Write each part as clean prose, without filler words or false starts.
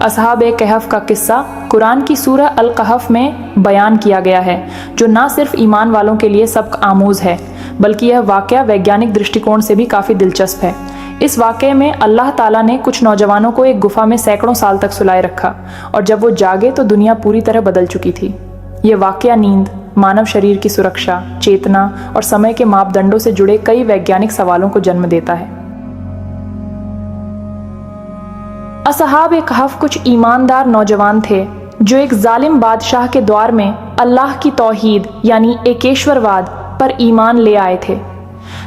असहाब ए कहफ का किस्सा कुरान की सूरह अल कहफ में बयान किया गया है, जो ना सिर्फ ईमान वालों के लिए सबक आमूज है, बल्कि यह वाक़या वैज्ञानिक दृष्टिकोण से भी काफ़ी दिलचस्प है। इस वाक़ये में अल्लाह ताला ने कुछ नौजवानों को एक गुफा में सैकड़ों साल तक सुलाए रखा, और जब वो जागे तो दुनिया पूरी तरह बदल चुकी थी। ये वाक़या नींद, मानव शरीर की सुरक्षा, चेतना और समय के मापदंडों से जुड़े कई वैज्ञानिक सवालों को जन्म देता है। असहाब ए कहफ कुछ ईमानदार नौजवान थे जो एक जालिम बादशाह के द्वार में अल्लाह की तौहीद यानी एकेश्वरवाद पर ईमान ले आए थे।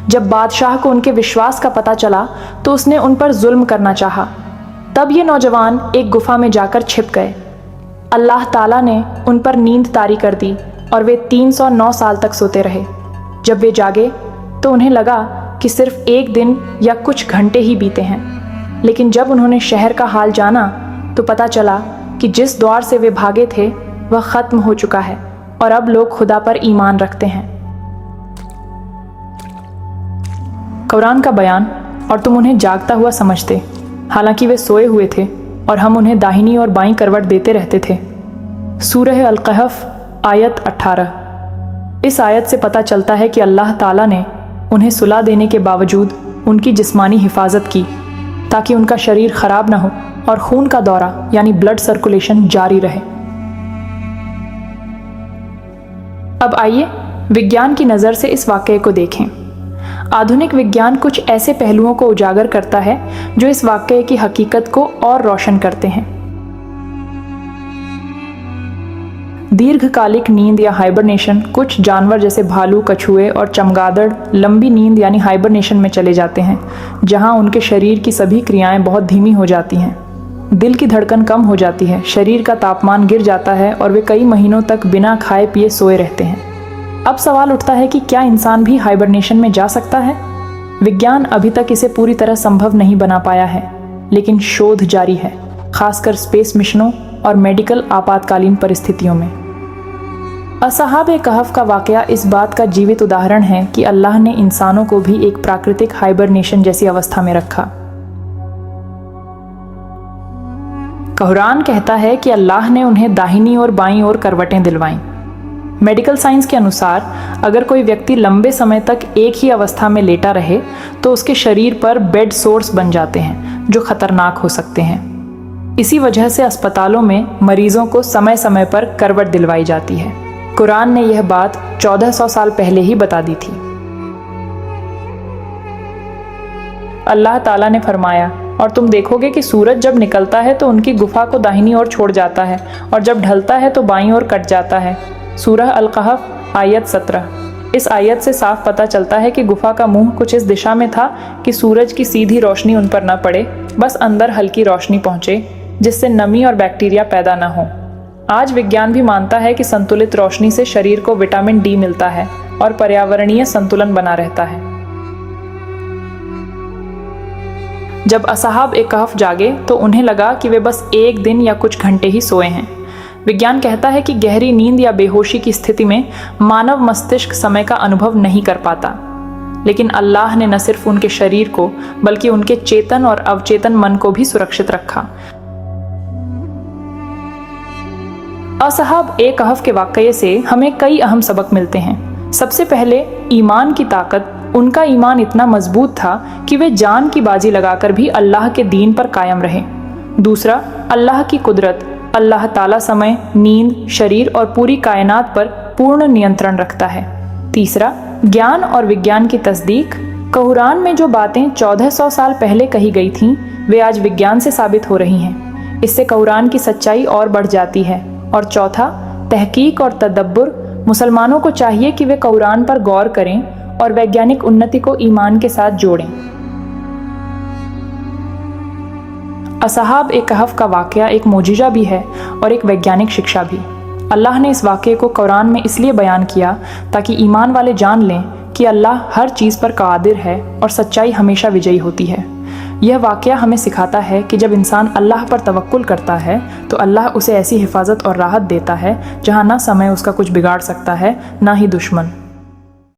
जब बादशाह को उनके विश्वास का पता चला तो उसने उन पर जुल्म करना चाहा। तब ये नौजवान एक गुफा में जाकर छिप गए। अल्लाह ताला ने उन पर नींद तारी कर दी और वे 309 साल तक सोते रहे। जब वे जागे तो उन्हें लगा कि सिर्फ एक दिन या कुछ घंटे ही बीते हैं, लेकिन जब उन्होंने शहर का हाल जाना तो पता चला कि जिस द्वार से वे भागे थे वह ख़त्म हो चुका है और अब लोग खुदा पर ईमान रखते हैं। कुरान का बयान, और तुम उन्हें जागता हुआ समझते, हालांकि वे सोए हुए थे और हम उन्हें दाहिनी और बाईं करवट देते रहते थे। सूरह अल कहफ आयत 18। इस आयत से पता चलता है कि अल्लाह ताला ने उन्हें सुला देने के बावजूद उनकी जिस्मानी हिफाजत की ताकि उनका शरीर खराब ना हो और खून का दौरा यानी ब्लड सर्कुलेशन जारी रहे। अब आइए विज्ञान की नज़र से इस वाक़ये को देखें। आधुनिक विज्ञान कुछ ऐसे पहलुओं को उजागर करता है जो इस वाक़ये की हकीकत को और रोशन करते हैं। दीर्घकालिक नींद या हाइबरनेशन, कुछ जानवर जैसे भालू, कछुए और चमगादड़ लंबी नींद यानी हाइबरनेशन में चले जाते हैं, जहां उनके शरीर की सभी क्रियाएं बहुत धीमी हो जाती हैं। दिल की धड़कन कम हो जाती है, शरीर का तापमान गिर जाता है और वे कई महीनों तक बिना खाए पिए सोए रहते हैं। अब सवाल उठता है कि क्या इंसान भी हाइबरनेशन में जा सकता है? विज्ञान अभी तक इसे पूरी तरह संभव नहीं बना पाया है, लेकिन शोध जारी है, खासकर स्पेस मिशनों और मेडिकल आपातकालीन परिस्थितियों में। असहाब ए कहफ का वाक़या इस बात का जीवित उदाहरण है कि अल्लाह ने इंसानों को भी एक प्राकृतिक हाइबरनेशन जैसी अवस्था में रखा। कुरान कहता है कि अल्लाह ने उन्हें दाहिनी और बाईं ओर करवटें दिलवाईं। मेडिकल साइंस के अनुसार अगर कोई व्यक्ति लंबे समय तक एक ही अवस्था में लेटा रहे तो उसके शरीर पर बेड सोर्स बन जाते हैं जो खतरनाक हो सकते हैं। इसी वजह से अस्पतालों में मरीजों को समय समय पर करवट दिलवाई जाती है। कुरान ने यह बात 1400 साल पहले ही बता दी थी। अल्लाह ताला ने फरमाया, और तुम देखोगे कि सूरज जब निकलता है तो उनकी गुफा को दाहिनी ओर छोड़ जाता है और जब ढलता है तो बाईं ओर कट जाता है। सूरह अल कहफ आयत 17। इस आयत से साफ पता चलता है कि गुफा का मुंह कुछ इस दिशा में था कि सूरज की सीधी रोशनी उन पर न पड़े, बस अंदर हल्की रोशनी पहुंचे जिससे नमी और बैक्टीरिया पैदा न हो। आज विज्ञान भी मानता है कि संतुलित रोशनी से शरीर को विटामिन डी मिलता है और पर्यावरणीय संतुलन बना रहता है। जब असहाब ए कहफ जागे तो उन्हें लगा कि वे बस एक दिन या कुछ घंटे ही सोए हैं। विज्ञान कहता है कि गहरी नींद या बेहोशी की स्थिति में मानव मस्तिष्क समय का अनुभव नहीं कर पाता, लेकिन अल्लाह ने न सिर्फ उनके शरीर को बल्कि उनके चेतन और अवचेतन मन को भी सुरक्षित रखा। असहाब ए कहफ के वाक़ये से हमें कई अहम सबक मिलते हैं। सबसे पहले, ईमान की ताकत। उनका ईमान इतना मजबूत था कि वे जान की बाजी लगाकर भी अल्लाह के दीन पर कायम रहे। दूसरा, अल्लाह की कुदरत। अल्लाह ताला समय, नींद, शरीर और पूरी कायनात पर पूर्ण नियंत्रण रखता है। तीसरा, ज्ञान और विज्ञान की तस्दीक। कुरान में जो बातें 1400 साल पहले कही गई थीं, वे आज विज्ञान से साबित हो रही हैं। इससे कुरान की सच्चाई और बढ़ जाती है। और चौथा, तहकीक और तदब्बुर। मुसलमानों को चाहिए कि वे कुरान पर गौर करें और वैज्ञानिक उन्नति को ईमान के साथ जोड़ें। असहाब ए कहफ का वाक़या एक मोजिज़ा भी है और एक वैज्ञानिक शिक्षा भी। अल्लाह ने इस वाक़ये को कुरान में इसलिए बयान किया ताकि ईमान वाले जान लें कि अल्लाह हर चीज़ पर कादिर है और सच्चाई हमेशा विजयी होती है। यह वाक़या हमें सिखाता है कि जब इंसान अल्लाह पर तवक्कुल करता है तो अल्लाह उसे ऐसी हिफाजत और राहत देता है जहाँ ना समय उसका कुछ बिगाड़ सकता है, ना ही दुश्मन।